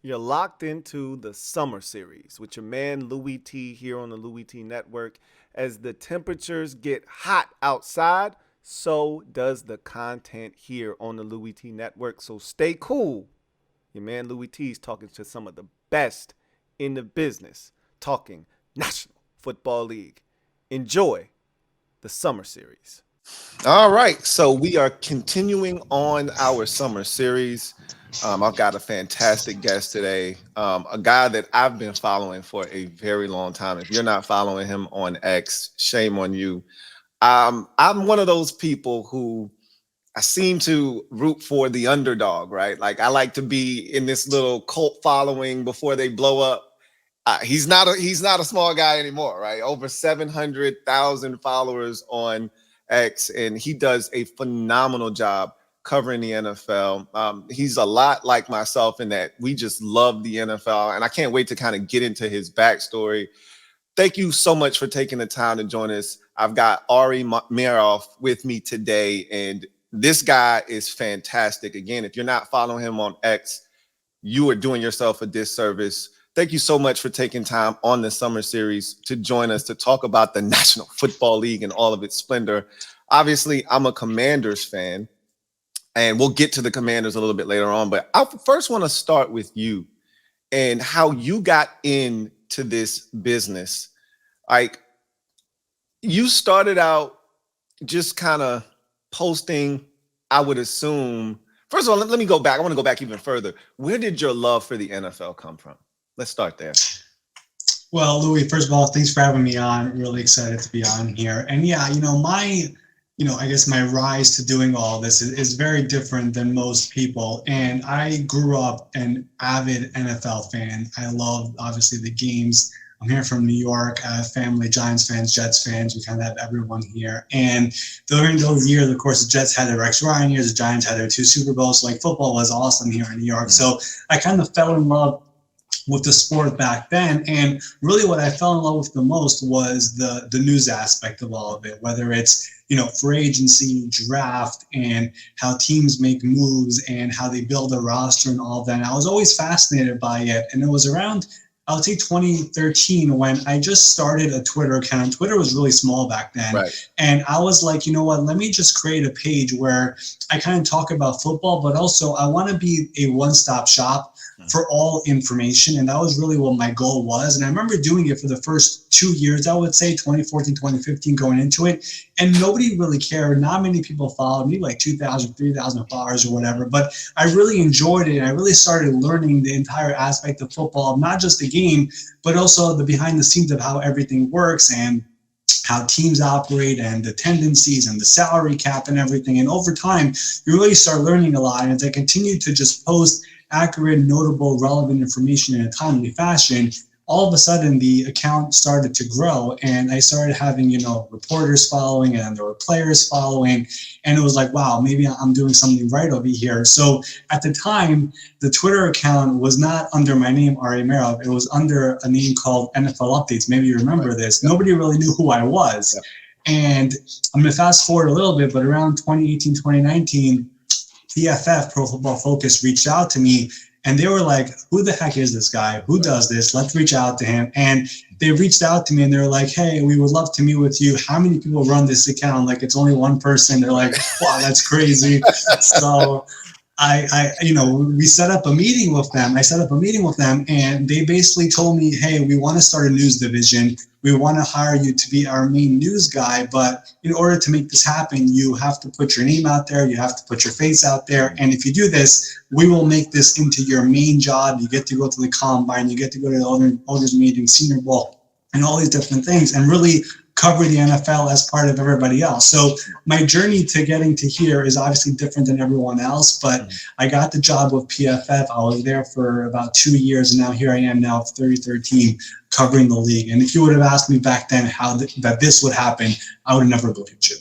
You're locked into the summer series with your man Louie T here on the Louie T Network. As the temperatures get hot outside, so does the content here on the Louie T Network. So stay cool. Your man Louie T is talking to some of the best in the business, talking National Football League. Enjoy the summer series. All right, so we are continuing on our summer series. I've got a fantastic guest today, a guy that I've been following for a very long time. If you're not following him on X, shame on you. I'm one of those people who I seem to root for the underdog, right? Like I like to be in this little cult following before they blow up. He's not a small guy anymore, right? Over 700,000 followers on X, and he does a phenomenal job covering the NFL. He's a lot like myself in that we just love the NFL, and I can't wait to kind of get into his backstory. Thank you so much for taking the time to join us. I've got Ari Meirov with me today, and this guy is fantastic. Again, if you're not following him on X, you are doing yourself a disservice. Thank you so much for taking time on the summer series to join us to talk about the National Football League and all of its splendor. Obviously, I'm a Commanders fan, and we'll get to the Commanders a little bit later on. But I first want to start with you and how you got into this business. Like, you started out just kind of posting, I would assume. First of all, let me go back. I want to go back even further. Where did your love for the NFL come from? Let's start there. Well, Louie, first of all, thanks for having me on. Really excited to be on here. And yeah, I guess my rise to doing all this is very different than most people. And I grew up an avid NFL fan. I love, obviously, the games. I'm here from New York. I have family, Giants fans, Jets fans. We kind of have everyone here. And during those years, of course, the Jets had their Rex Ryan years. The Giants had their 2 Super Bowls. So, like, football was awesome here in New York. So I kind of fell in love with the sport back then. And really what I fell in love with the most was the news aspect of all of it, whether it's, free agency, draft, and how teams make moves and how they build a roster and all of that. And I was always fascinated by it. And it was around, I would say 2013 when I just started a Twitter account. Twitter was really small back then. Right. And I was like, you know what, let me just create a page where I kind of talk about football, but also I want to be a one-stop shop for all information. And that was really what my goal was. And I remember doing it for the first 2 years, I would say 2014, 2015, going into it. And nobody really cared. Not many people followed me, like 2,000, 3,000 followers or whatever. But I really enjoyed it. And I really started learning the entire aspect of football, not just the game, but also the behind the scenes of how everything works and how teams operate and the tendencies and the salary cap and everything. And over time, you really start learning a lot. And as I continue to just post accurate, notable, relevant information in a timely fashion, all of a sudden the account started to grow and I started having, reporters following and there were players following. And it was like, wow, maybe I'm doing something right over here. So at the time, the Twitter account was not under my name, Ari Meirov. It was under a name called NFL Updates. Maybe you remember this. Nobody really knew who I was. And I'm going to fast forward a little bit, but around 2018, 2019, PFF, Pro Football Focus, reached out to me and they were like, who the heck is this guy? Who does this? Let's reach out to him. And they reached out to me and they were like, hey, we would love to meet with you. How many people run this account? Like, it's only one person. They're like, wow, that's crazy. So we set up a meeting with them. I set up a meeting with them and they basically told me, hey, we want to start a news division. We want to hire you to be our main news guy. But in order to make this happen, you have to put your name out there. You have to put your face out there. And if you do this, we will make this into your main job. You get to go to the combine. You get to go to the owners meeting, Senior Bowl, and all these different things. And really cover the NFL as part of everybody else. So my journey to getting to here is obviously different than everyone else, but I got the job with PFF. I was there for about 2 years, and now here I am now, 33rd team, covering the league. And if you would have asked me back then how that this would happen, I would have never believed you.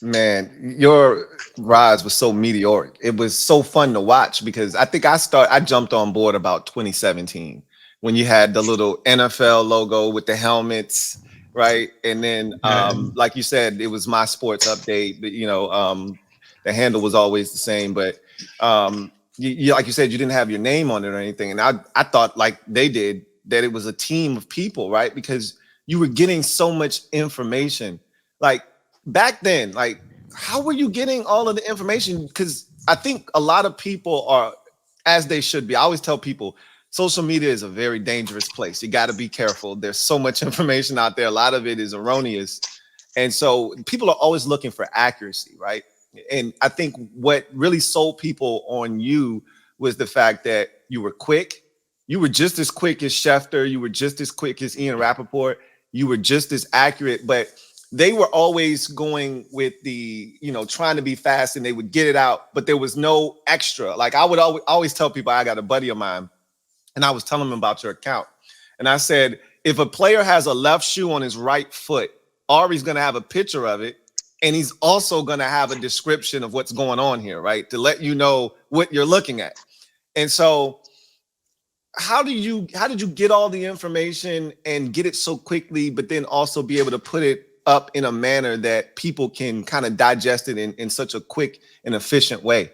Man, your rise was so meteoric. It was so fun to watch because I think I jumped on board about 2017 when you had the little NFL logo with the helmets. Right. And then, like you said, it was My Sports Update, but, the handle was always the same. But like you said, you didn't have your name on it or anything. And I thought like they did that it was a team of people, right? Because you were getting so much information. Like back then, like how were you getting all of the information? Because I think a lot of people are, as they should be. I always tell people social media is a very dangerous place. You got to be careful. There's so much information out there. A lot of it is erroneous. And so people are always looking for accuracy, right? And I think what really sold people on you was the fact that you were quick. You were just as quick as Schefter. You were just as quick as Ian Rappaport. You were just as accurate, but they were always going with the, trying to be fast and they would get it out, but there was no extra. Like I would always tell people, I got a buddy of mine and I was telling him about your account. And I said, if a player has a left shoe on his right foot, Ari's going to have a picture of it. And he's also going to have a description of what's going on here, right? To let you know what you're looking at. And so how did you get all the information and get it so quickly, but then also be able to put it up in a manner that people can kind of digest it in such a quick and efficient way?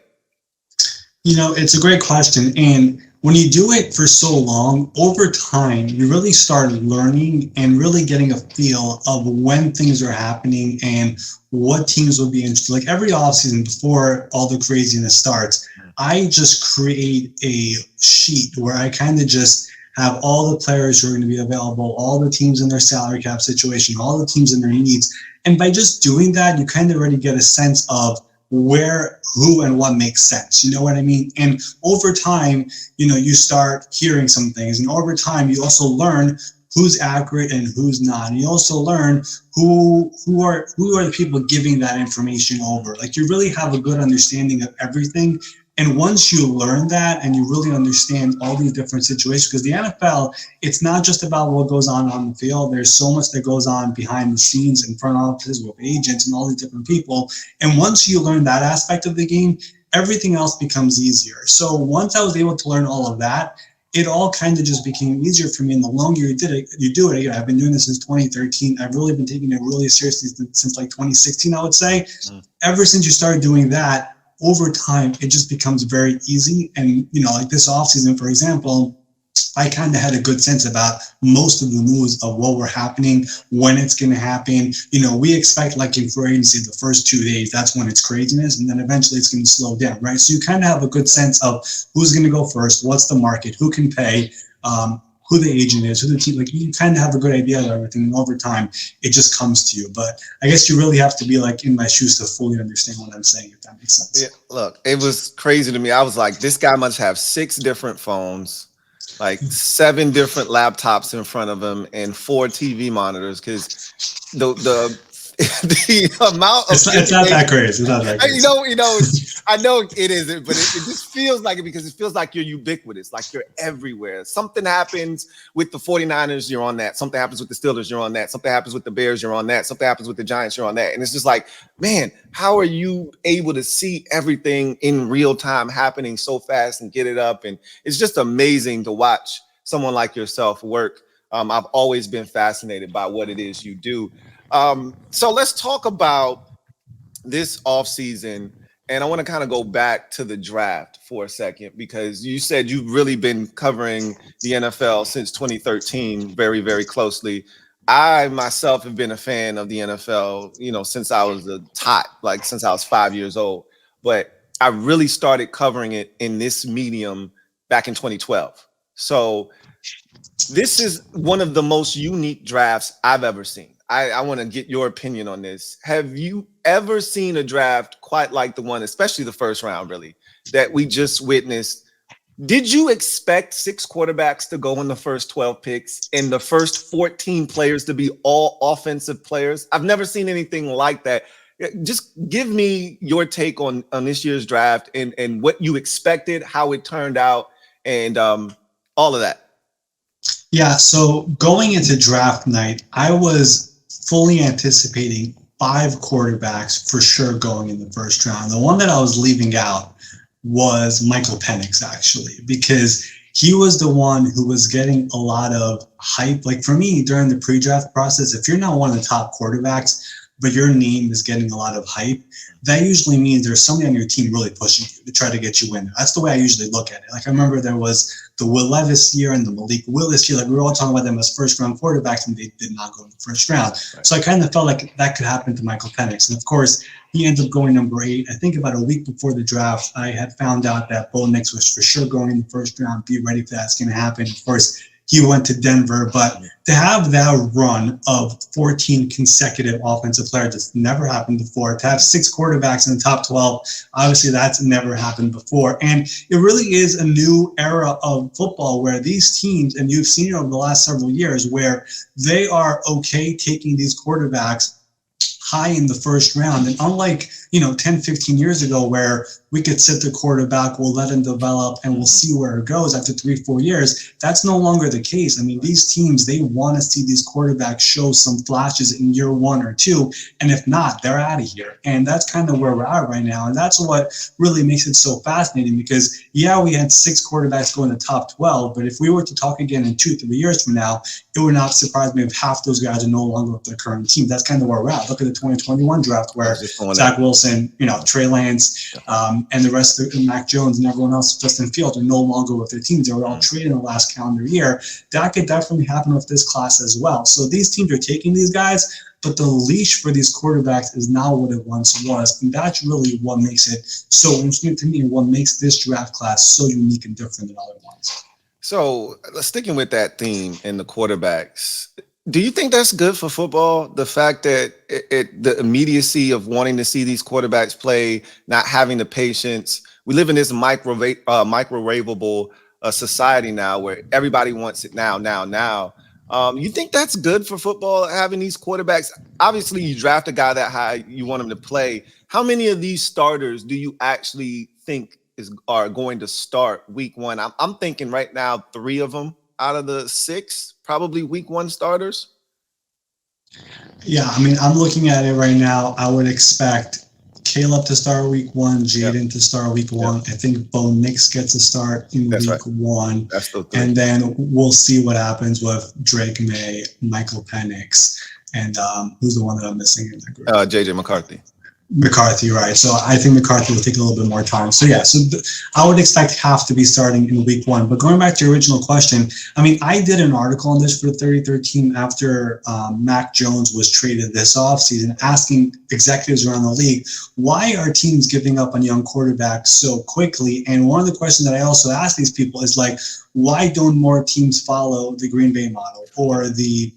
It's a great question. And when you do it for so long, over time, you really start learning and really getting a feel of when things are happening and what teams will be interested. Like every offseason before all the craziness starts, I just create a sheet where I kind of just have all the players who are going to be available, all the teams in their salary cap situation, all the teams in their needs. And by just doing that, you kind of already get a sense of where, who, and what makes sense. You know what I mean? And over time, you start hearing some things. And over time, you also learn who's accurate and who's not. And you also learn who are the people giving that information over. Like you really have a good understanding of everything. And once you learn that and you really understand all these different situations, because the NFL, it's not just about what goes on the field. There's so much that goes on behind the scenes in front offices with agents and all these different people. And once you learn that aspect of the game, everything else becomes easier. So once I was able to learn all of that, it all kind of just became easier for me. And the longer you do it. I've been doing this since 2013. I've really been taking it really seriously since like 2016, I would say. Ever since you started doing that, over time, it just becomes very easy. And, like this offseason, for example, I kind of had a good sense about most of the moves of what were happening, when it's going to happen. We expect like in free agency, the first 2 days, that's when it's craziness. And then eventually it's going to slow down, right? So you kind of have a good sense of who's going to go first, what's the market, who can pay, who the agent is, who the team, like you kind of have a good idea of everything. And over time, it just comes to you. But I guess you really have to be like in my shoes to fully understand what I'm saying, if that makes sense. Yeah, look, it was crazy to me. I was like, this guy must have 6 different phones, like 7 different laptops in front of him and 4 TV monitors. Because the amount of it's not that crazy. It's not that crazy. I know it isn't, but it just feels like it because it feels like you're ubiquitous, like you're everywhere. Something happens with the 49ers, you're on that. Something happens with the Steelers, you're on that. Something happens with the Bears, you're on that. Something happens with the Giants, you're on that. And it's just like, man, how are you able to see everything in real time happening so fast and get it up? And it's just amazing to watch someone like yourself work. I've always been fascinated by what it is you do. So let's talk about this offseason. And I want to kind of go back to the draft for a second, because you said you've really been covering the NFL since 2013 very, very closely. I myself have been a fan of the NFL, since I was a tot, like since I was 5 years old. But I really started covering it in this medium back in 2012. So this is one of the most unique drafts I've ever seen. I want to get your opinion on this. Have you ever seen a draft quite like the one, especially the first round, really, that we just witnessed? Did you expect 6 quarterbacks to go in the first 12 picks and the first 14 players to be all offensive players? I've never seen anything like that. Just give me your take on this year's draft and what you expected, how it turned out, and all of that. Yeah, so going into draft night, I was fully anticipating 5 quarterbacks for sure going in the first round. The one that I was leaving out was Michael Penix, actually, because he was the one who was getting a lot of hype. Like for me, during the pre-draft process, if you're not one of the top quarterbacks, but your name is getting a lot of hype, that usually means there's somebody on your team really pushing you to try to get you in. That's the way I usually look at it. Like I remember there was the Will Levis year and the Malik Willis year. Like we were all talking about them as first round quarterbacks, and they did not go in the first round. Right. So I kind of felt like that could happen to Michael Penix. And of course, he ended up going number 8. I think about a week before the draft, I had found out that Bo Nix was for sure going in the first round. Be ready for that's going to happen. Of course, he went to Denver, but to have that run of 14 consecutive offensive players, that's never happened before. To have 6 quarterbacks in the top 12, obviously that's never happened before. And it really is a new era of football where these teams, and you've seen it over the last several years, where they are okay taking these quarterbacks high in the first round. And unlike, 10, 15 years ago where we could sit the quarterback, we'll let him develop, and we'll see where it goes after 3-4 years, that's no longer the case. I mean, these teams, they want to see these quarterbacks show some flashes in year 1 or 2. And if not, they're out of here. And that's kind of where we're at right now. And that's what really makes it so fascinating because, yeah, we had 6 quarterbacks go in the top 12. But if we were to talk again in 2-3 years from now, it would not surprise me if half those guys are no longer with their current team. That's kind of where we're at. Look at the 2021 draft where Zach Wilson, Trey Lance, and the rest of Mac Jones and everyone else, Justin Fields, are no longer with their teams. They were all traded in the last calendar year. That could definitely happen with this class as well. So these teams are taking these guys, but the leash for these quarterbacks is not what it once was. And that's really what makes it so interesting to me and what makes this draft class so unique and different than other ones. So sticking with that theme in the quarterbacks, do you think that's good for football? The fact that the immediacy of wanting to see these quarterbacks play, not having the patience. We live in this microwavable society now where everybody wants it now, now, now. You think that's good for football, having these quarterbacks? Obviously, you draft a guy that high, you want him to play. How many of these starters do you actually think are going to start week 1? I'm thinking right now 3 of them out of the 6 probably week 1 starters. Yeah, I mean, I'm looking at it right now. I would expect Caleb to start week 1, Jaden to start week 1. I think Bo Nix gets a start in week 1. That's the 3. And then we'll see what happens with Drake May, Michael Penix, and who's the one that I'm missing in that group? JJ McCarthy. McCarthy, right. So I think McCarthy will take a little bit more time. So yeah, I would expect half to be starting in week 1. But going back to your original question, I mean, I did an article on this for the 33rd team after Mac Jones was traded this offseason, asking executives around the league, why are teams giving up on young quarterbacks so quickly? And one of the questions that I also ask these people is like, why don't more teams follow the Green Bay model or the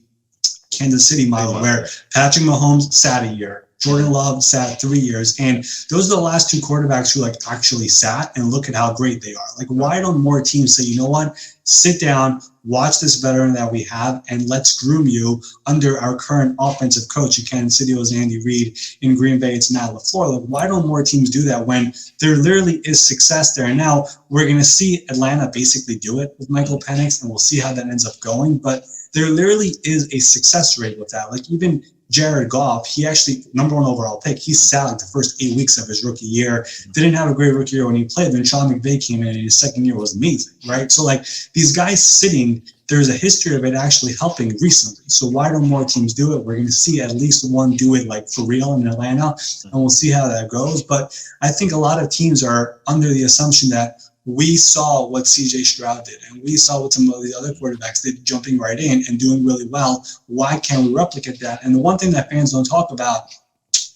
Kansas City model where Patrick Mahomes sat a year, Jordan Love sat 3 years, and those are the last 2 quarterbacks who actually sat, and look at how great they are. Like, why don't more teams say, you know what, sit down, watch this veteran that we have, and let's groom you under our current offensive coach in Kansas City was Andy Reid, in Green Bay it's Matt LaFleur. Like, why don't more teams do that when there literally is success there? And now we're going to see Atlanta basically do it with Michael Penix, and we'll see how that ends up going, but there literally is a success rate with that. Like, even Jared Goff, he actually, number 1 overall pick, he sat like the first 8 weeks of his rookie year, didn't have a great rookie year when he played. Then Sean McVay came in and his second year was amazing, right? So like these guys sitting, there's a history of it actually helping recently. So why don't more teams do it? We're going to see at least one do it like for real in Atlanta, and we'll see how that goes. But I think a lot of teams are under the assumption that we saw what CJ Stroud did, and we saw what some of the other quarterbacks did, jumping right in and doing really well. Why can't we replicate that? And the one thing that fans don't talk about,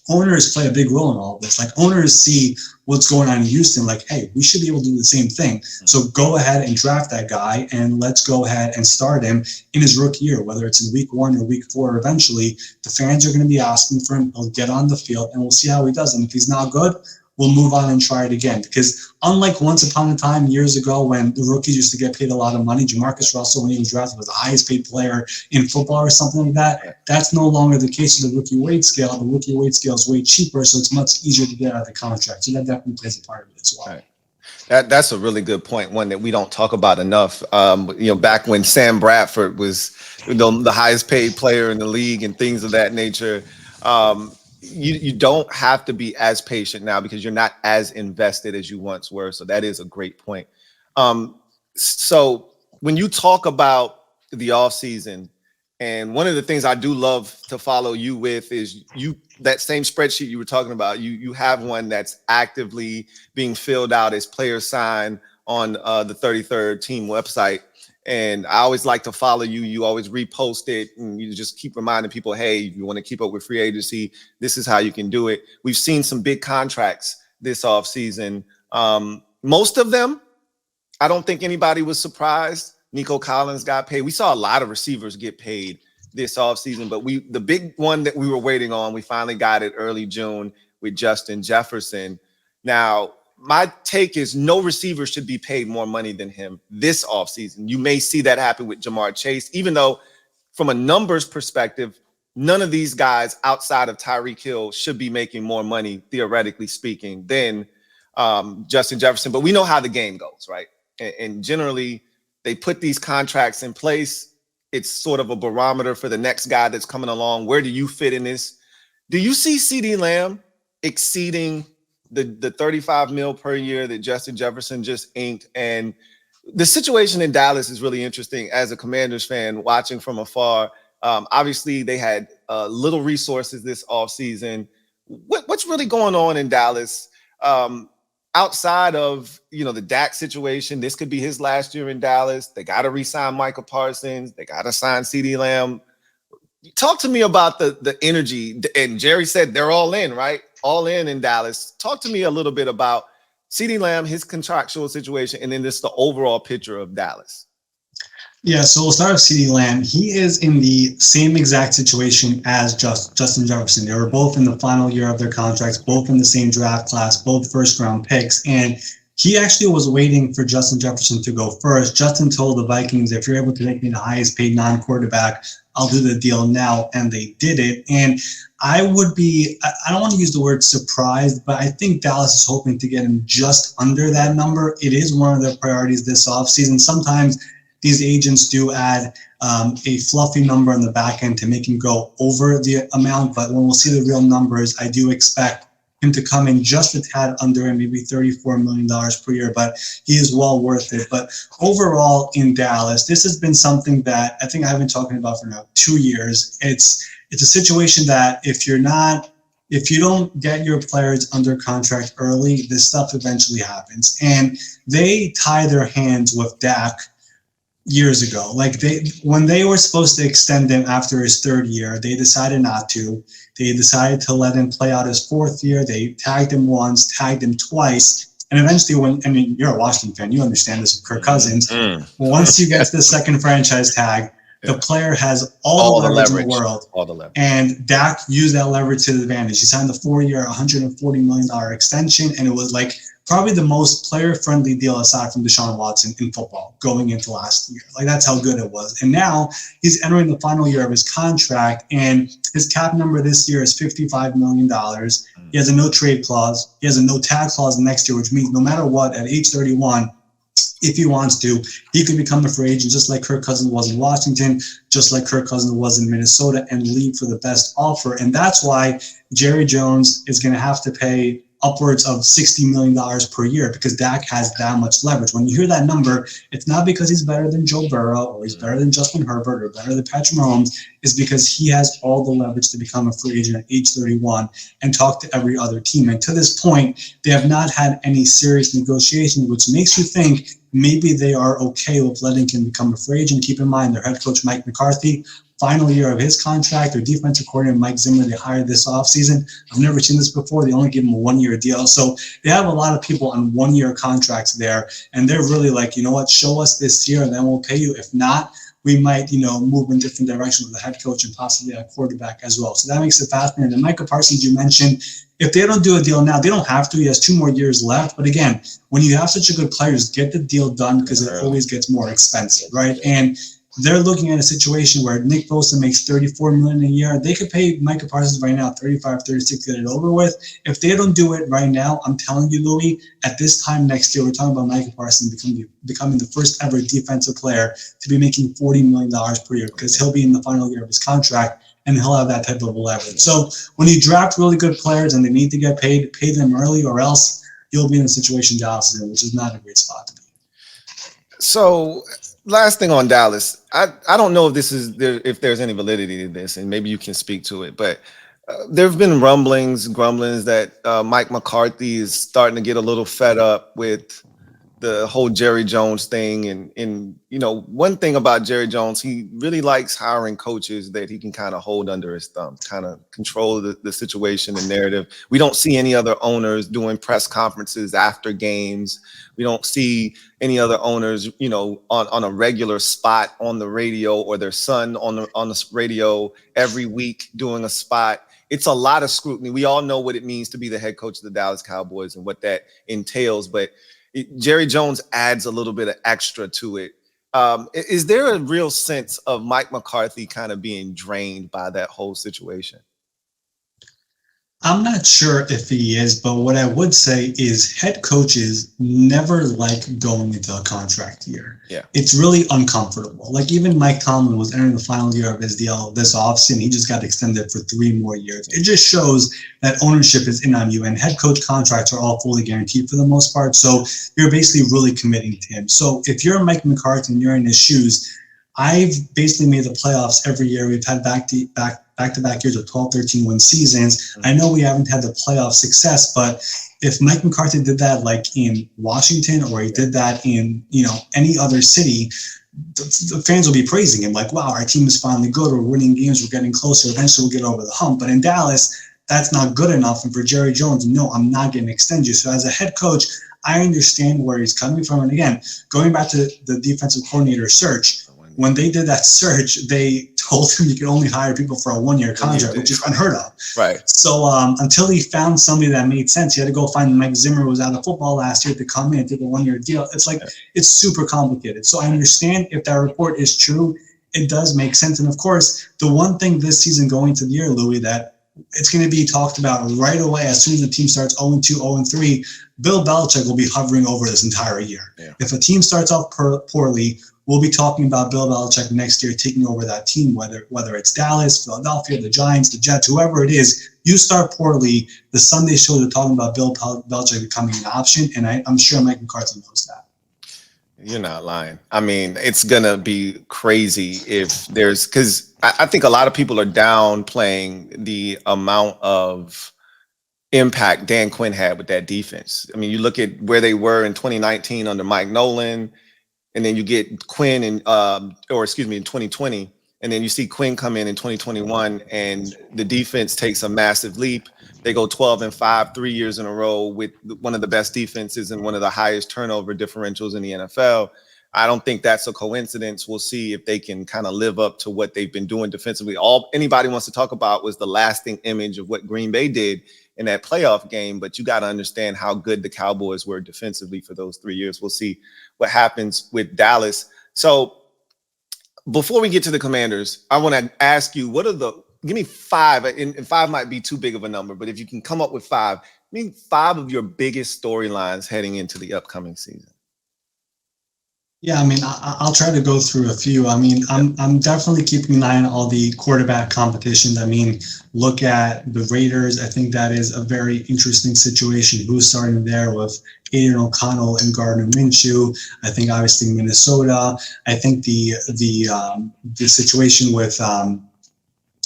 owners play a big role in all of this. Like, owners see what's going on in Houston, like, hey, we should be able to do the same thing. So go ahead and draft that guy, and let's go ahead and start him in his rookie year, whether it's in week 1 or week 4. Eventually, the fans are going to be asking for him. He'll get on the field, and we'll see how he does. And if he's not good, we'll move on and try it again. Because unlike once upon a time years ago when the rookies used to get paid a lot of money, Jamarcus Russell, when he was drafted, was the highest paid player in football or something like that. That's no longer the case with the rookie wage scale. The rookie wage scale is way cheaper, so it's much easier to get out of the contract. So that definitely plays a part of it as well. Right. That's a really good point, one that we don't talk about enough. Back when Sam Bradford was the highest paid player in the league and things of that nature, you don't have to be as patient now because you're not as invested as you once were. So that is a great point. So when you talk about the off season, and one of the things I do love to follow you with is you that same spreadsheet you were talking about, you have one that's actively being filled out as players sign on the 33rd team website. And I always like to follow you. You always repost it, and you just keep reminding people, hey, if you want to keep up with free agency, this is how you can do it. We've seen some big contracts this offseason. Most of them, I don't think anybody was surprised. Nico Collins got paid. We saw a lot of receivers get paid this offseason, but the big one that we were waiting on, we finally got it early June with Justin Jefferson. Now, my take is no receiver should be paid more money than him this offseason. You may see that happen with Jamar Chase, even though from a numbers perspective, none of these guys outside of Tyreek Hill should be making more money, theoretically speaking, than Justin Jefferson. But we know how the game goes, right? And generally, they put these contracts in place. It's sort of a barometer for the next guy that's coming along. Where do you fit in this? Do you see CeeDee Lamb exceeding the 35 mil per year that Justin Jefferson just inked? And the situation in Dallas is really interesting as a Commanders fan watching from afar. Obviously, they had little resources this offseason. What's really going on in Dallas? Outside of, the Daks situation, this could be his last year in Dallas. They got to re-sign Micah Parsons. They got to sign CeeDee Lamb. Talk to me about the energy. And Jerry said they're all in, right? All in Dallas. Talk to me a little bit about CeeDee Lamb, his contractual situation, and then just the overall picture of Dallas. Yeah, so we'll start with CeeDee Lamb. He is in the same exact situation as Justin Jefferson. They were both in the final year of their contracts, both in the same draft class, both first-round picks. And he actually was waiting for Justin Jefferson to go first. Justin told the Vikings, if you're able to make me the highest paid non-quarterback, I'll do the deal now. And they did it. And I don't want to use the word surprised, but I think Dallas is hoping to get him just under that number. It is one of their priorities this offseason. Sometimes these agents do add a fluffy number on the back end to make him go over the amount. But when we'll see the real numbers, I do expect him to come in just a tad under and maybe $34 million per year, but he is well worth it. But overall in Dallas, this has been something that I think I've been talking about for now 2 years. It's a situation that if you don't get your players under contract early, this stuff eventually happens. And they tie their hands with Dak years ago. Like when they were supposed to extend him after his third year, they decided not to. They decided to let him play out his fourth year. They tagged him once, tagged him twice. And eventually you're a Washington fan, you understand this with Kirk Cousins. Once you get to the second franchise tag, the player has all the leverage in the world. All the leverage. And Dak used that leverage to his advantage. He signed the 4-year, $140 million extension, and it was like probably the most player-friendly deal aside from Deshaun Watson in football going into last year. Like, that's how good it was. And now he's entering the final year of his contract, and his cap number this year is $55 million. He has a no-trade clause. He has a no-tag clause next year, which means no matter what, at age 31, if he wants to, he can become a free agent just like Kirk Cousins was in Washington, just like Kirk Cousins was in Minnesota, and leave for the best offer. And that's why Jerry Jones is going to have to pay upwards of $60 million per year because Dak has that much leverage. When you hear that number, it's not because he's better than Joe Burrow or he's better than Justin Herbert or better than Patrick Mahomes. It's because he has all the leverage to become a free agent at age 31 and talk to every other team. And to this point, they have not had any serious negotiation, which makes you think maybe they are okay with letting him become a free agent. Keep in mind, their head coach, Mike McCarthy, final year of his contract. Their defensive coordinator, Mike Zimmer, they hired this offseason. I've never seen this before. They only give him a 1-year deal. So they have a lot of people on 1-year contracts there. And they're really like, you know what, show us this year and then we'll pay you. If not, we might, move in different directions with the head coach and possibly a quarterback as well. So that makes it fascinating. And Micah Parsons, you mentioned, if they don't do a deal now, they don't have to. He has 2 more years left. But again, when you have such a good player, just get the deal done because it always gets more expensive, right? And they're looking at a situation where Nick Bosa makes $34 million a year. They could pay Micah Parsons right now $35, $36 to get it over with. If they don't do it right now, I'm telling you, Louie, at this time next year, we're talking about Micah Parsons becoming the first ever defensive player to be making $40 million per year because he'll be in the final year of his contract and he'll have that type of leverage. So when you draft really good players and they need to get paid, pay them early or else you'll be in a situation Dallas is in, which is not a great spot to be. So last thing on Dallas, I don't know if there's any validity to this, and maybe you can speak to it, but There have been grumblings that Mike McCarthy is starting to get a little fed up with the whole Jerry Jones thing. And one thing about Jerry Jones, he really likes hiring coaches that he can kind of hold under his thumb, kind of control the situation and narrative. We don't see any other owners doing press conferences after games. We don't see any other owners, on a regular spot on the radio, or their son on the radio every week doing a spot. It's a lot of scrutiny. We all know what it means to be the head coach of the Dallas Cowboys and what that entails, but Jerry Jones adds a little bit of extra to it. Is there a real sense of Mike McCarthy kind of being drained by that whole situation? I'm not sure if he is, but what I would say is head coaches never like going into a contract year. Yeah. It's really uncomfortable. Like even Mike Tomlin was entering the final year of his deal this offseason. He just got extended for 3 more years. It just shows that ownership is in on you, and head coach contracts are all fully guaranteed for the most part. So you're basically really committing to him. So if you're Mike McCarthy and you're in his shoes, I've basically made the playoffs every year. We've had back-to-back years of 12, 13 win seasons. I know we haven't had the playoff success, but if Mike McCarthy did that like in Washington, or he did that in any other city, the fans will be praising him like, wow, our team is finally good. We're winning games. We're getting closer. Eventually we'll get over the hump. But in Dallas, that's not good enough. And for Jerry Jones, no, I'm not going to extend you. So as a head coach, I understand where he's coming from. And again, going back to the defensive coordinator search, when they did that search, they told him you could only hire people for a 1-year contract, which is unheard of. Right. So until he found somebody that made sense, he had to go find Mike Zimmer, who was out of football last year, to come in and take a 1-year deal. It's like, it's super complicated. So I understand if that report is true, it does make sense. And of course, the one thing this season going to the year, Louie, that it's going to be talked about right away as soon as the team starts 0-2, 0-3, Bill Belichick will be hovering over this entire year. Yeah. If a team starts off poorly, we'll be talking about Bill Belichick next year taking over that team, whether it's Dallas, Philadelphia, the Giants, the Jets, whoever it is. You start poorly, the Sunday shows are talking about Bill Belichick becoming an option, and I'm sure Mike McCarthy knows that. You're not lying. I mean, it's going to be crazy if there's, because I think a lot of people are downplaying the amount of impact Dan Quinn had with that defense. I mean, you look at where they were in 2019 under Mike Nolan, and then you get Quinn in 2020, and then you see Quinn come in 2021, and the defense takes a massive leap. They go 12-5 3 years in a row with one of the best defenses and one of the highest turnover differentials in the NFL. I don't think that's a coincidence. We'll see if they can kind of live up to what they've been doing defensively. All anybody wants to talk about was the lasting image of what Green Bay did in that playoff game, but you got to understand how good the Cowboys were defensively for those 3 years. We'll see what happens with Dallas. So before we get to the Commanders, I want to ask you, give me 5, and 5 might be too big of a number, but if you can come up with 5, give me 5 of your biggest storylines heading into the upcoming season. Yeah, I mean, I'll try to go through a few. I mean, I'm definitely keeping an eye on all the quarterback competitions. I mean, look at the Raiders. I think that is a very interesting situation. Who's starting there with Aiden O'Connell and Gardner Minshew? I think obviously Minnesota. I think the situation with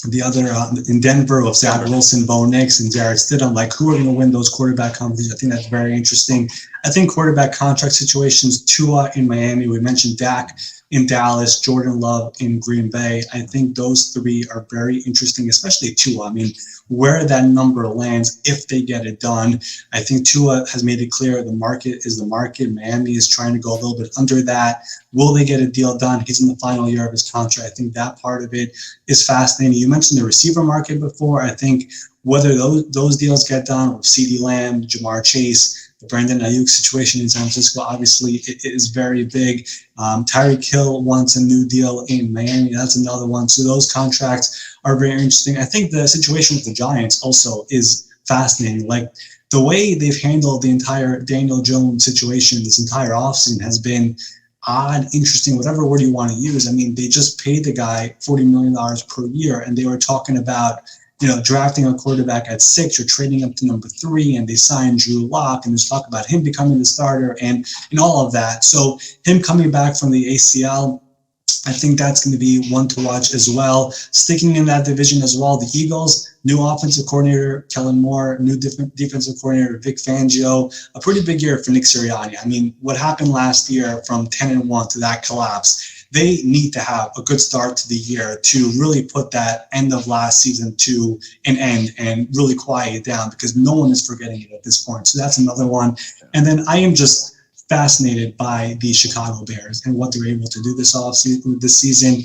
the other in Denver with Zach Wilson, Bo Nix, and Jarrett Stidham, like who are going to win those quarterback competitions? I think that's very interesting. I think quarterback contract situations, Tua in Miami, we mentioned Dak in Dallas, Jordan Love in Green Bay. I think those 3 are very interesting, especially Tua. I mean, where that number lands, if they get it done. I think Tua has made it clear the market is the market. Miami is trying to go a little bit under that. Will they get a deal done? He's in the final year of his contract. I think that part of it is fascinating. You mentioned the receiver market before. I think whether those deals get done with CeeDee Lamb, Jamar Chase, the Brandon Aiyuk situation in San Francisco, obviously it is very big. Tyreek Hill wants a new deal in Miami. That's another one. So those contracts are very interesting. I think the situation with the Giants also is fascinating. Like the way they've handled the entire Daniel Jones situation this entire offseason has been odd, interesting, whatever word you want to use. I mean, they just paid the guy $40 million per year, and they were talking about drafting a quarterback at 6 or trading up to number 3, and they signed Drew Lock, and there's talk about him becoming the starter and all of that. So him coming back from the ACL, I think that's going to be one to watch as well. Sticking in that division as well, the Eagles, new offensive coordinator, Kellen Moore, new defensive coordinator, Vic Fangio, a pretty big year for Nick Sirianni. I mean, what happened last year from 10-1 to that collapse, they need to have a good start to the year to really put that end of last season to an end and really quiet it down, because no one is forgetting it at this point. So that's another one. And then I am just fascinated by the Chicago Bears and what they're able to do this season.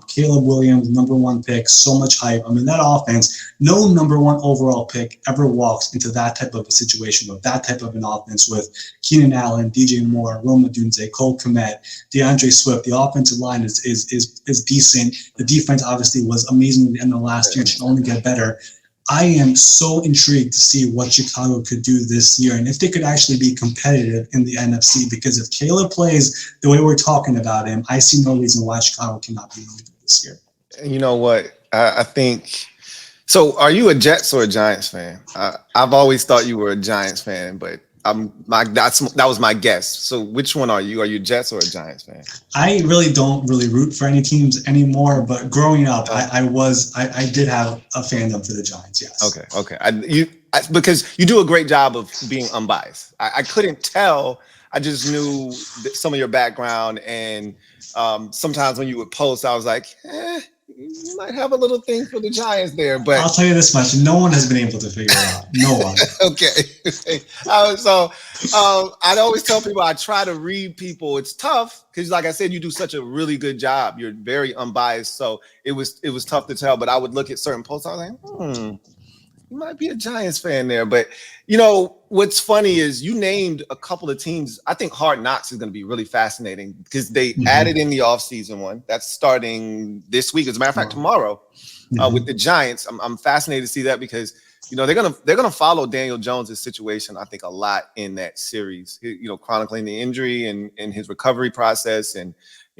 Caleb Williams, number 1 pick, so much hype. I mean, that offense, no number 1 overall pick ever walks into that type of a situation with that type of an offense with Keenan Allen, DJ Moore, Rome Odunze, Cole Kmet, DeAndre Swift. The offensive line is decent. The defense obviously was amazing at the end of last year and should only get better. I am so intrigued to see what Chicago could do this year and if they could actually be competitive in the NFC, because if Caleb plays the way we're talking about him, I see no reason why Chicago cannot be really good this year. You know what? I think so. Are you a Jets or a Giants fan? I've always thought you were a Giants fan, but that was my guess. So which one are you? Are you a Jets or a Giants fan? I really don't really root for any teams anymore, but growing up, I did have a fandom for the Giants. Yes. Okay. Because you do a great job of being unbiased. I couldn't tell. I just knew some of your background, and sometimes when you would post, I was like, you might have a little thing for the Giants there. But I'll tell you this much: no one has been able to figure it out. No one. Okay. I'd always tell people I try to read people. It's tough because, like I said, you do such a really good job. You're very unbiased, so it was tough to tell. But I would look at certain posts. I was like, you might be a Giants fan there. But you know what's funny is you named a couple of teams. I think Hard Knocks is going to be really fascinating because they added in the offseason one that's starting this week. As a matter of fact, tomorrow with the Giants. I'm fascinated to see that because you know they're gonna follow Daniel Jones's situation. I think a lot in that series. You know, chronicling the injury and his recovery process and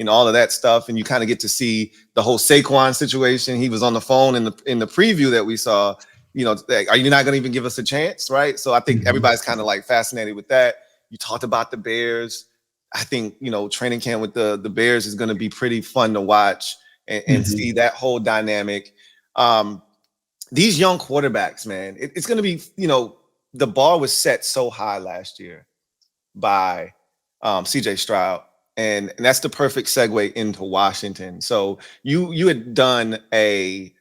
all of that stuff. And you kind of get to see the whole Saquon situation. He was on the phone in the preview that we saw. You know, are you not going to even give us a chance, right? So I think everybody's kind of like fascinated with that. You talked about the Bears. I think, you know, training camp with the Bears is going to be pretty fun to watch and see that whole dynamic. These young quarterbacks, man, it's going to be, you know, the bar was set so high last year by CJ Stroud. And that's the perfect segue into Washington. So you had done a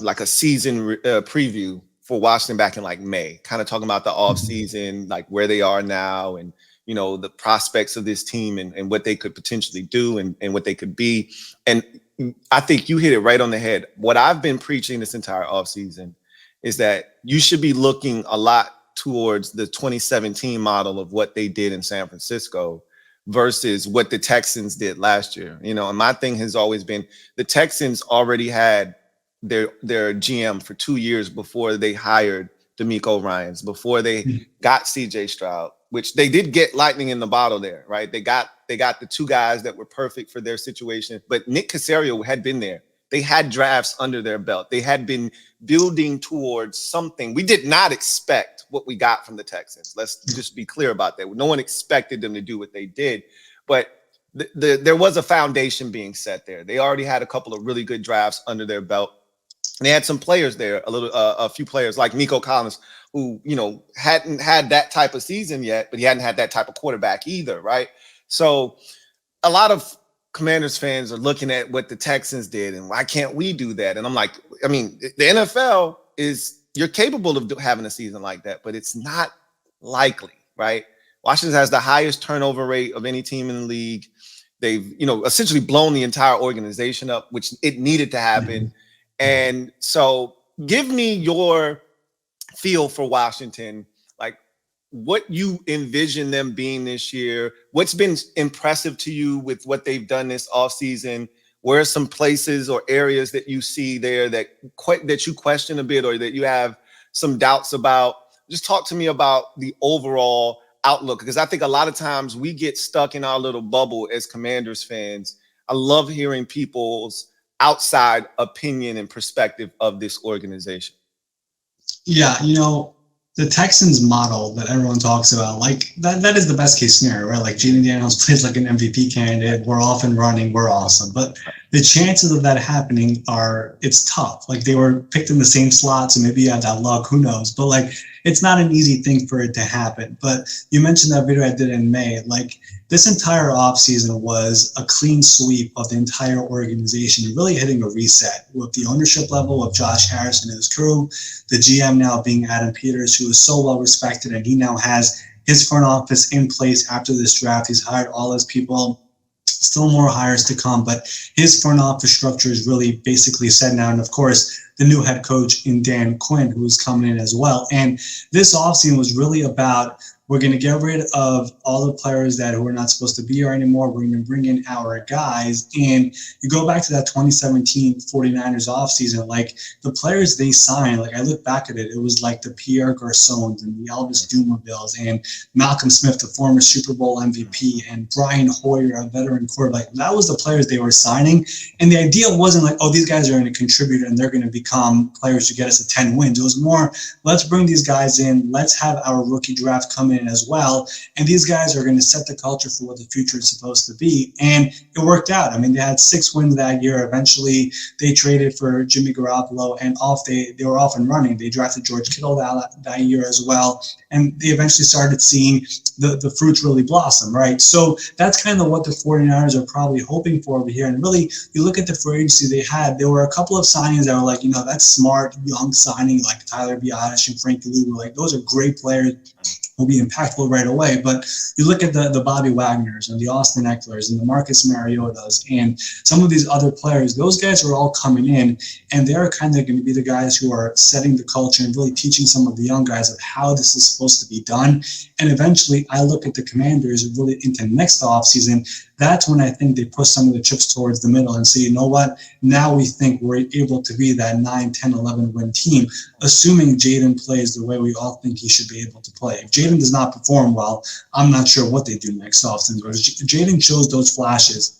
like a season preview for Washington back in like May, kind of talking about the off season, like where they are now and, you know, the prospects of this team and what they could potentially do and what they could be. And I think you hit it right on the head. What I've been preaching this entire off season is that you should be looking a lot towards the 2017 model of what they did in San Francisco versus what the Texans did last year. You know, and my thing has always been the Texans already had their GM for 2 years before they hired DeMeco Ryans, before they got CJ Stroud, which they did get lightning in the bottle there, right? They got the 2 guys that were perfect for their situation. But Nick Caserio had been there. They had drafts under their belt. They had been building towards something. We did not expect what we got from the Texans. Let's just be clear about that. No one expected them to do what they did. But there was a foundation being set there. They already had a couple of really good drafts under their belt. And they had some players there, a few players like Nico Collins, who, you know, hadn't had that type of season yet, but he hadn't had that type of quarterback either, right? So a lot of Commanders fans are looking at what the Texans did and why can't we do that? And I'm like, I mean, the NFL you're capable of having a season like that, but it's not likely, right? Washington has the highest turnover rate of any team in the league. They've, you know, essentially blown the entire organization up, which it needed to happen. And so give me your feel for Washington, like what you envision them being this year, what's been impressive to you with what they've done this offseason. Where are some places or areas that you see there that you question a bit or that you have some doubts about? Just talk to me about the overall outlook, because I think a lot of times we get stuck in our little bubble as Commanders fans. I love hearing people's outside opinion and perspective of this organization. Yeah, you know, the Texans model that everyone talks about, like that is the best case scenario, right? Like Jaden Daniels plays like an MVP candidate. We're off and running. We're awesome. But the chances of that happening are, it's tough. Like they were picked in the same slot, so maybe you have that luck. Who knows? But like it's not an easy thing for it to happen. But you mentioned that video I did in May. Like this entire offseason was a clean sweep of the entire organization, really hitting a reset with the ownership level of Josh Harris and his crew, the GM now being Adam Peters, who is so well respected, and he now has his front office in place after this draft. He's hired all his people. Still more hires to come, but his front office structure is really basically set now. And of course, the new head coach in Dan Quinn, who's coming in as well. And this offseason was really about, we're going to get rid of all the players that who are not supposed to be here anymore. We're going to bring in our guys. And you go back to that 2017 49ers offseason, like the players they signed, like I look back at it, it was like the Pierre Garçons and the Elvis Dumervilles and Malcolm Smith, the former Super Bowl MVP, and Brian Hoyer, a veteran quarterback. That was the players they were signing. And the idea wasn't like, oh, these guys are going to contribute and they're going to become players to get us to 10 wins. It was more, let's bring these guys in. Let's have our rookie draft come in as well. And these guys are going to set the culture for what the future is supposed to be. And it worked out. I mean, they had 6 wins that year. Eventually, they traded for Jimmy Garoppolo, and they were off and running. They drafted George Kittle that year as well. And they eventually started seeing the fruits really blossom, right? So that's kind of what the 49ers are probably hoping for over here. And really, you look at the free agency they had, there were a couple of signings that were like, that's smart, young signing, like Tyler Biadasz and Frankie Louie. Like, those are great players, will be impactful right away. But you look at the Bobby Wagners and the Austin Ecklers and the Marcus Mariotas and some of these other players, those guys are all coming in, and they're kind of going to be the guys who are setting the culture and really teaching some of the young guys of how this is supposed to be done. And eventually, I look at the Commanders really into next offseason. That's when I think they push some of the chips towards the middle and say, you know what, now we think we're able to be that 9, 10, 11 win team, assuming Jaden plays the way we all think he should be able to play. If Jaden does not perform well, I'm not sure what they do next offseason. But if Jaden shows those flashes,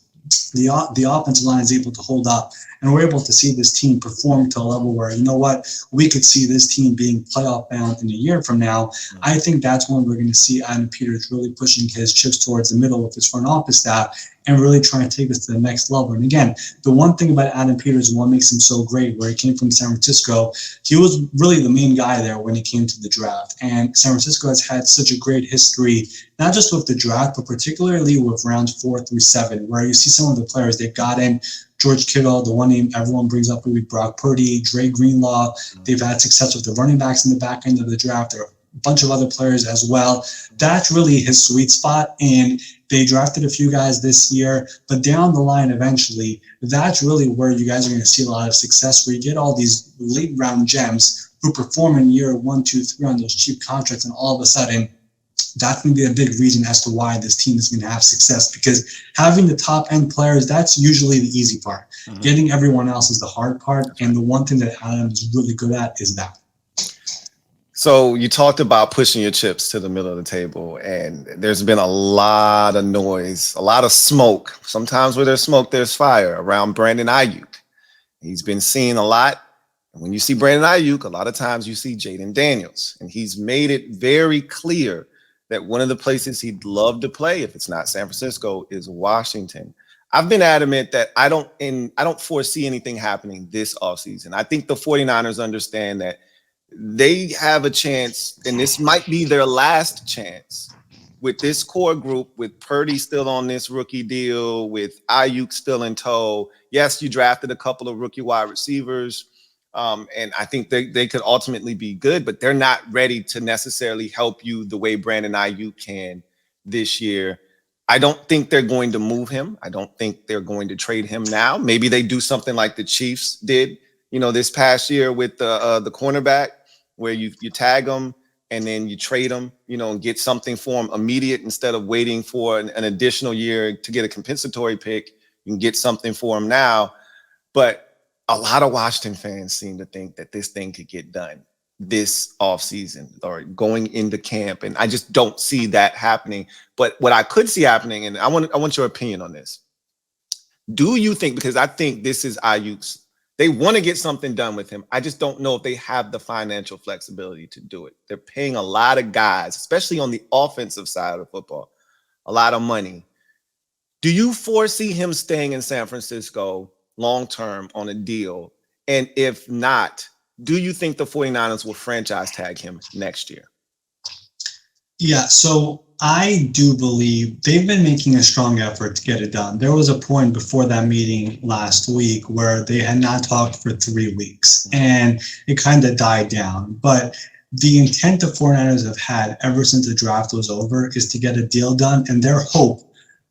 the offensive line is able to hold up, and we're able to see this team perform to a level where, you know what, we could see this team being playoff bound in a year from now. I think that's when we're going to see Adam Peters really pushing his chips towards the middle with his front office staff and really trying to take us to the next level. And again, the one thing about Adam Peters and what makes him so great, where he came from San Francisco, he was really the main guy there when he came to the draft. And San Francisco has had such a great history, not just with the draft, but particularly with rounds 4 through 7, where you see some of the players they've got in. George Kittle, the one name everyone brings up with Brock Purdy, Dre Greenlaw. They've had success with the running backs in the back end of the draft. There are a bunch of other players as well. That's really his sweet spot. And they drafted a few guys this year, but down the line eventually, that's really where you guys are going to see a lot of success, where you get all these late round gems who perform in year 1, 2, 3 on those cheap contracts, and all of a sudden, that's going to be a big reason as to why this team is going to have success, because having the top end players, that's usually the easy part. Getting everyone else is the hard part. And the one thing that Adam is really good at is that. So you talked about pushing your chips to the middle of the table, and there's been a lot of noise, a lot of smoke. Sometimes where there's smoke, there's fire around Brandon Aiyuk. He's been seen a lot. And when you see Brandon Aiyuk, a lot of times you see Jaden Daniels, and he's made it very clear that one of the places he'd love to play, if it's not San Francisco, is Washington. I've been adamant that I don't foresee anything happening this offseason. I think the 49ers understand that they have a chance, and this might be their last chance with this core group, with Purdy still on this rookie deal, with Aiyuk still in tow. Yes, you drafted a couple of rookie wide receivers, and I think they could ultimately be good, but they're not ready to necessarily help you the way Brandon Aiyuk can this year. I don't think they're going to move him. I don't think they're going to trade him now. Maybe they do something like the Chiefs did, this past year with the cornerback, where you tag them and then you trade them, and get something for them immediate instead of waiting for an additional year to get a compensatory pick. You can get something for them now. But a lot of Washington fans seem to think that this thing could get done this offseason or going into camp. And I just don't see that happening. But what I could see happening, and I want your opinion on this. Do you think, because I think this is Aiyuk's They want to get something done with him. I just don't know if they have the financial flexibility to do it. They're paying a lot of guys, especially on the offensive side of football, a lot of money. Do you foresee him staying in San Francisco long term on a deal? And if not, do you think the 49ers will franchise tag him next year? Yeah, so I do believe they've been making a strong effort to get it done. There was a point before that meeting last week where they had not talked for 3 weeks and it kind of died down. But the intent the 49ers have had ever since the draft was over is to get a deal done, and their hope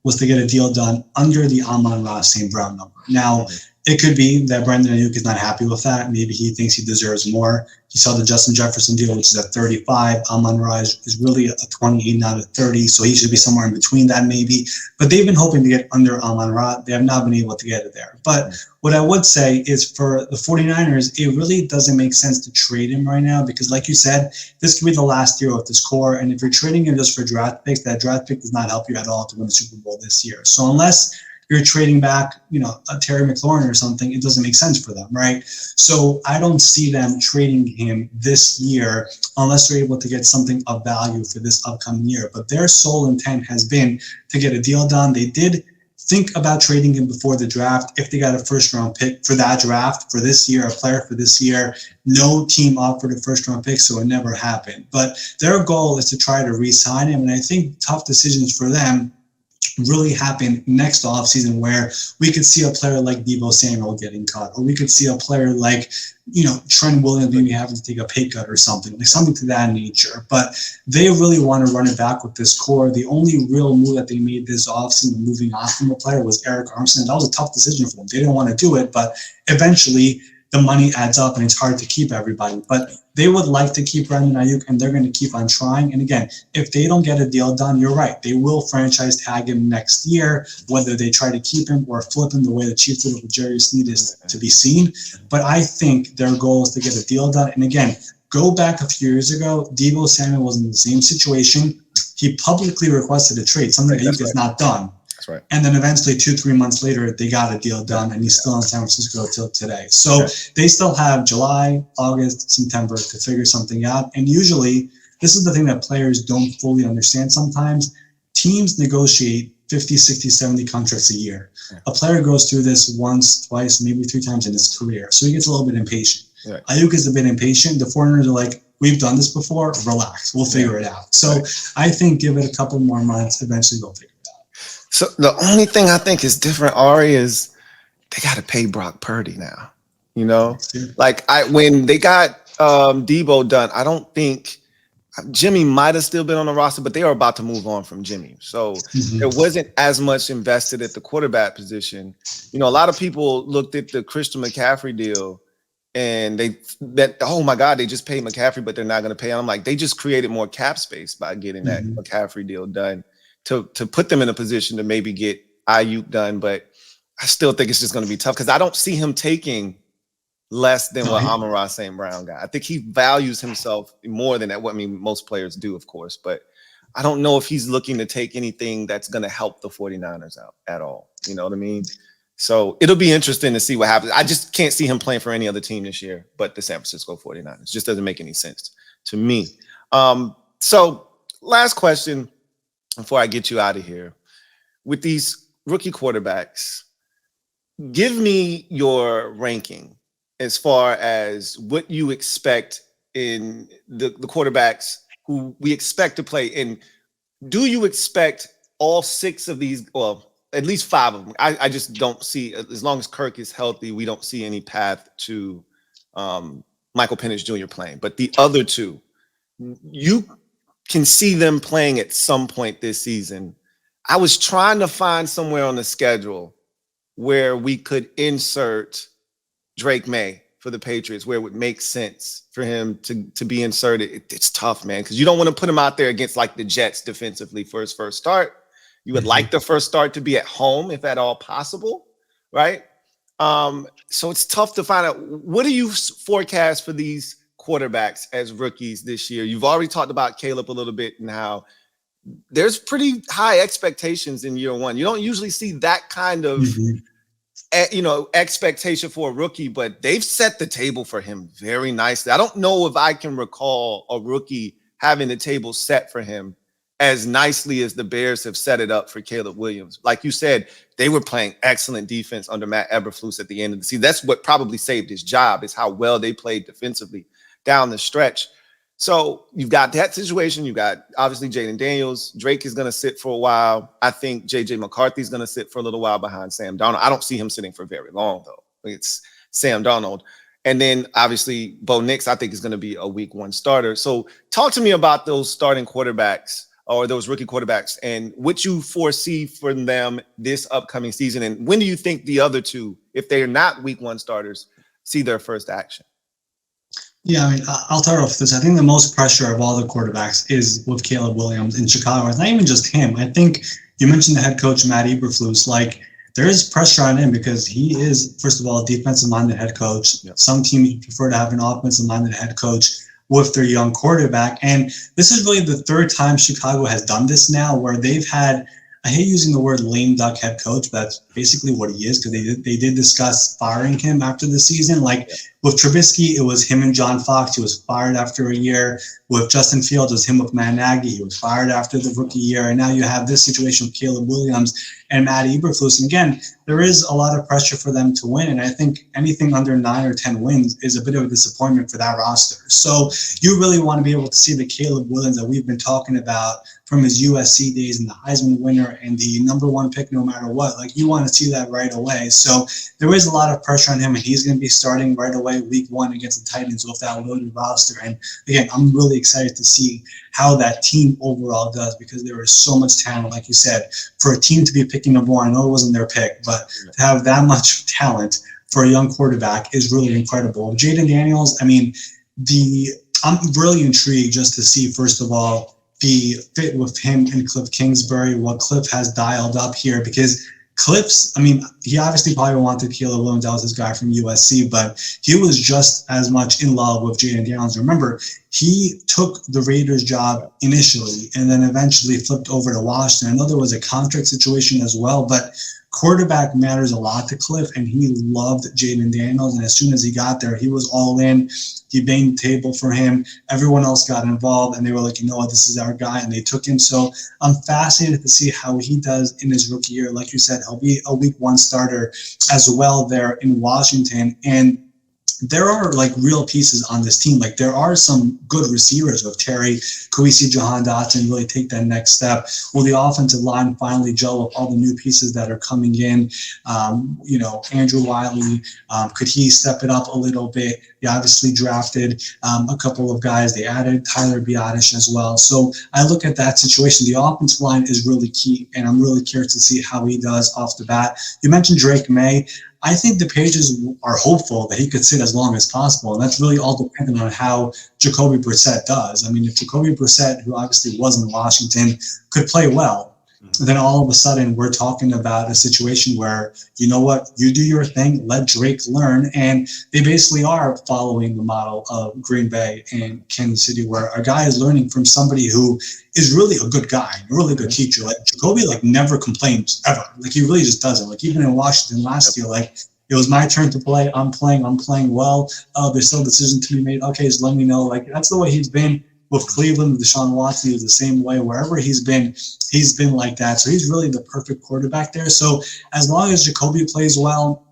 was to get a deal done under the Amon-Ra St. Brown number. Now, it could be that Brandon Aiyuk is not happy with that. Maybe he thinks he deserves more. He saw the Justin Jefferson deal, which is at 35. Amon-Ra is really a 28, not a 30, so he should be somewhere in between that maybe. But they've been hoping to get under Amon-Ra. They have not been able to get it there. But what I would say is for the 49ers, it really doesn't make sense to trade him right now because, like you said, this could be the last year of this core. And if you're trading him just for draft picks, that draft pick does not help you at all to win the Super Bowl this year. So unless you're trading back, a Terry McLaurin or something, it doesn't make sense for them, right? So I don't see them trading him this year unless they're able to get something of value for this upcoming year. But their sole intent has been to get a deal done. They did think about trading him before the draft if they got a first-round pick for that draft for this year, a player for this year. No team offered a first-round pick, so it never happened. But their goal is to try to re-sign him, and I think tough decisions for them really happen next offseason where we could see a player like Deebo Samuel getting cut, or we could see a player like, Trent Williams maybe having to take a pay cut or something to that nature. But they really want to run it back with this core. The only real move that they made this offseason, moving off from a player, was Eric Armstead. That was a tough decision for them. They didn't want to do it, but eventually the money adds up and it's hard to keep everybody. But they would like to keep Brandon Aiyuk, and they're going to keep on trying. And again, if they don't get a deal done, you're right. They will franchise tag him next year. Whether they try to keep him or flip him the way the Chiefs did with Jerry Sneed is to be seen. But I think their goal is to get a deal done. And again, go back a few years ago, Deebo Samuel was in the same situation. He publicly requested a trade, something Aiyuk has not done. That's right. And then eventually 2-3 months later, they got a deal done, and he's still in San Francisco till today. So they still have July, August, September to figure something out. And usually, this is the thing that players don't fully understand sometimes. Teams negotiate 50, 60, 70 contracts a year. A player goes through this once, twice, maybe 3 times in his career. So he gets a little bit impatient. Right. Aiyuk is a bit impatient. The 49ers are like, we've done this before, relax, we'll figure it out. So I think give it a couple more months, eventually they'll figure it out. So the only thing I think is different, Ari, is they got to pay Brock Purdy now. Like when they got Deebo done, I don't think Jimmy might have still been on the roster, but they are about to move on from Jimmy. So there wasn't as much invested at the quarterback position. A lot of people looked at the Christian McCaffrey deal and oh my God, they just paid McCaffrey, but they're not going to pay him. I'm like, they just created more cap space by getting that McCaffrey deal done to put them in a position to maybe get Aiyuk done. But I still think it's just going to be tough because I don't see him taking less than what Amon-Ra St. Brown got. I think he values himself more than that. Most players do, of course, but I don't know if he's looking to take anything that's going to help the 49ers out at all. You know what I mean? So it'll be interesting to see what happens. I just can't see him playing for any other team this year but the San Francisco 49ers. It just doesn't make any sense to me. So last question before I get you out of here. With these rookie quarterbacks, give me your ranking as far as what you expect in the quarterbacks who we expect to play. And do you expect all 6 of these, well, at least 5 of them? I just don't see, as long as Kirk is healthy, we don't see any path to Michael Penix Jr. playing. But the other 2, you can see them playing at some point this season. I was trying to find somewhere on the schedule where we could insert Drake May for the Patriots, where it would make sense for him to be inserted. It's tough, man, because you don't want to put him out there against like the Jets defensively for his first start. You would like the first start to be at home, if at all possible, right? So it's tough to find out. What do you forecast for these quarterbacks as rookies this year? You've already talked about Caleb a little bit and how there's pretty high expectations in year one. You don't usually see that kind of expectation for a rookie, but they've set the table for him very nicely. I don't know if I can recall a rookie having the table set for him as nicely as the Bears have set it up for Caleb Williams. Like you said, they were playing excellent defense under Matt Eberflus at the end of the season. That's what probably saved his job, is how well they played defensively down the stretch. So you've got that situation. You got obviously Jaden Daniels. Drake is going to sit for a while. I think J.J. McCarthy is going to sit for a little while behind Sam Darnold. I don't see him sitting for very long, though. It's Sam Darnold. And then obviously Bo Nix, I think, is going to be a week 1 starter. So talk to me about those starting quarterbacks or those rookie quarterbacks and what you foresee for them this upcoming season. And when do you think the other two, if they're not week 1 starters, see their first action? Yeah, I mean, I'll start off with this. I think the most pressure of all the quarterbacks is with Caleb Williams in Chicago. It's not even just him. I think you mentioned the head coach, Matt Eberflus. Like, there is pressure on him because he is, first of all, a defensive-minded head coach. Yep. Some teams prefer to have an offensive-minded head coach with their young quarterback. And this is really the 3rd time Chicago has done this now, where they've had, I hate using the word lame duck head coach, but that's basically what he is, because they did discuss firing him after the season. Like, with Trubisky, it was him and John Fox. He was fired after a year. With Justin Fields, it was him with Matt Nagy. He was fired after the rookie year. And now you have this situation with Caleb Williams and Matt Eberflus. And again, there is a lot of pressure for them to win. And I think anything under 9 or 10 wins is a bit of a disappointment for that roster. So you really want to be able to see the Caleb Williams that we've been talking about from his USC days and the Heisman winner and the #1 pick no matter what. Like, you want to see that right away. So there is a lot of pressure on him, and he's going to be starting right away week 1 against the Titans with that loaded roster. And again, I'm really excited to see how that team overall does, because there is so much talent. Like you said, for a team to be picking #1, I know it wasn't their pick, but to have that much talent for a young quarterback is really incredible. Jaden Daniels, I mean, I'm really intrigued just to see, first of all, the fit with him and Cliff Kingsbury, what Cliff has dialed up here, because Cliff's, I mean, he obviously probably wanted Caleb Williams. That was his guy from USC, but he was just as much in love with Jaden Daniels. Remember, he took the Raiders job initially and then eventually flipped over to Washington. I know there was a contract situation as well, but quarterback matters a lot to Cliff, and he loved Jaden Daniels. And as soon as he got there, he was all in. He banged the table for him. Everyone else got involved, and they were like, you know what, this is our guy, and they took him. So I'm fascinated to see how he does in his rookie year. Like you said, he'll be a week 1 starter as well there in Washington. And there are like real pieces on this team. Like, there are some good receivers with Terry. Could we see Jahan Dotson really take that next step? Will the offensive line finally gel with all the new pieces that are coming in? Andrew Wiley, could he step it up a little bit? They obviously drafted a couple of guys. They added Tyler Biadasz as well. So I look at that situation. The offensive line is really key, and I'm really curious to see how he does off the bat. You mentioned Drake May. I think the Pages are hopeful that he could sit as long as possible, and that's really all dependent on how Jacoby Brissett does. I mean, if Jacoby Brissett, who obviously was in Washington, could play well, then all of a sudden we're talking about a situation where, you know what, you do your thing, let Drake learn. And they basically are following the model of Green Bay and Kansas City, where a guy is learning from somebody who is really a good guy, a really good teacher. Like, Jacoby, like, never complains ever. Like, he really just doesn't. Like, even in Washington last year, like, it was my turn to play. I'm playing well. Oh, there's still a decision to be made. Okay, just let me know. Like, that's the way he's been with Cleveland. Deshaun Watson is the same way. Wherever he's been like that. So he's really the perfect quarterback there. So as long as Jacoby plays well,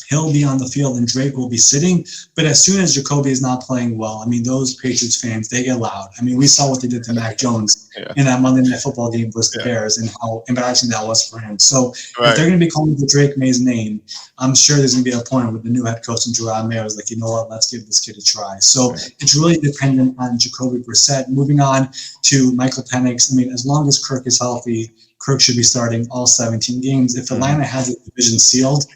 he'll be on the field and Drake will be sitting. But as soon as Jacoby is not playing well, I mean, those Patriots fans, they get loud. I mean, we saw what they did to Mac Jones in that Monday Night Football game versus the Bears and how embarrassing that was for him. So if they're going to be calling the Drake May's name, I'm sure there's going to be a point with the new head coach and Jerome Mayo is like, you know what, let's give this kid a try. So it's really dependent on Jacoby Brissett. Moving on to Michael Penix, I mean, as long as Kirk is healthy, Kirk should be starting all 17 games. If Atlanta has a division sealed,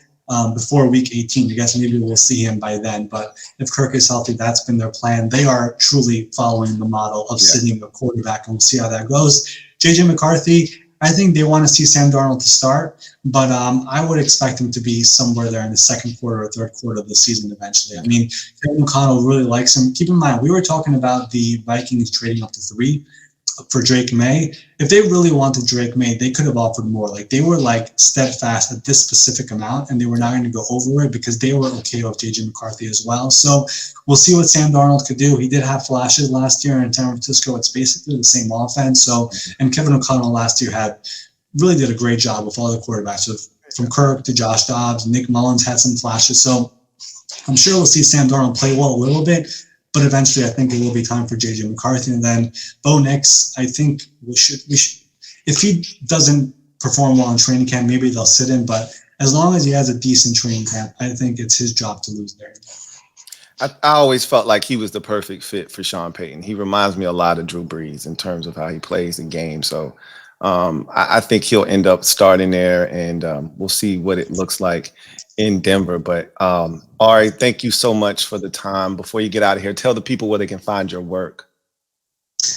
before week 18. I guess maybe we'll see him by then. But if Kirk is healthy, that's been their plan. They are truly following the model of sitting a quarterback, and we'll see how that goes. J.J. McCarthy, I think they want to see Sam Darnold to start, but I would expect him to be somewhere there in the second quarter or third quarter of the season eventually. I mean, Kevin McConnell really likes him. Keep in mind, we were talking about the Vikings trading up to 3. for Drake May. If they really wanted Drake May, they could have offered more. Like they were like steadfast at this specific amount, and they were not going to go over it because they were okay with JJ McCarthy as well. So we'll see what Sam Darnold could do. He did have flashes last year in San Francisco. It's basically the same offense. So, and Kevin O'Connell last year really did a great job with all the quarterbacks. So from Kirk to Josh Dobbs, Nick Mullins had some flashes. So I'm sure we'll see Sam Darnold play well a little bit, but eventually I think it will be time for JJ McCarthy. And then Bo Nix, I think we should if he doesn't perform well in training camp, maybe they'll sit him. But as long as he has a decent training camp, I think it's his job to lose there. I always felt like he was the perfect fit for Sean Payton. He reminds me a lot of Drew Brees in terms of how he plays the game. So I think he'll end up starting there, and we'll see what it looks like in Denver. But Ari, thank you so much for the time. Before you get out of here, tell the people where they can find your work.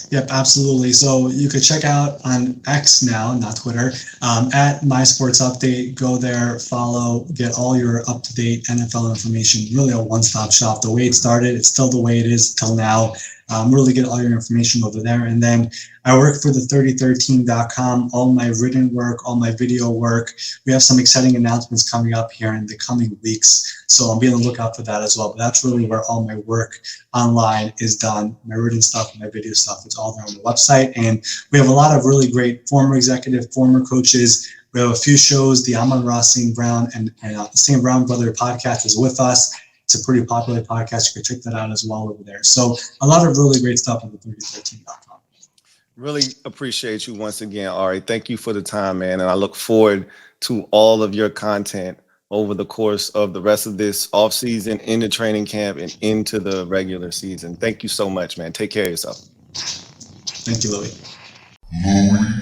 Yep, absolutely. So you could check out on X now, not Twitter, at My Sports Update. Go there, follow, get all your up-to-date NFL information. Really a one-stop shop. The way it started, it's still the way it is till now. Really get all your information over there. And then I work for the 3013.com, all my written work, all my video work. We have some exciting announcements coming up here in the coming weeks. So I'll be on the lookout for that as well. But that's really where all my work online is done. My written stuff, my video stuff, it's all there on the website. And we have a lot of really great former executive, former coaches. We have a few shows. The Amon Ross, St. Brown, and the St. Brown Brother podcast is with us. It's a pretty popular podcast. You can check that out as well over there. So a lot of really great stuff on the 3013.com. Really appreciate you once again, Ari. Thank you for the time, man. And I look forward to all of your content over the course of the rest of this off season, into training camp, and into the regular season. Thank you so much, man. Take care of yourself. Thank you, Louie. Louie.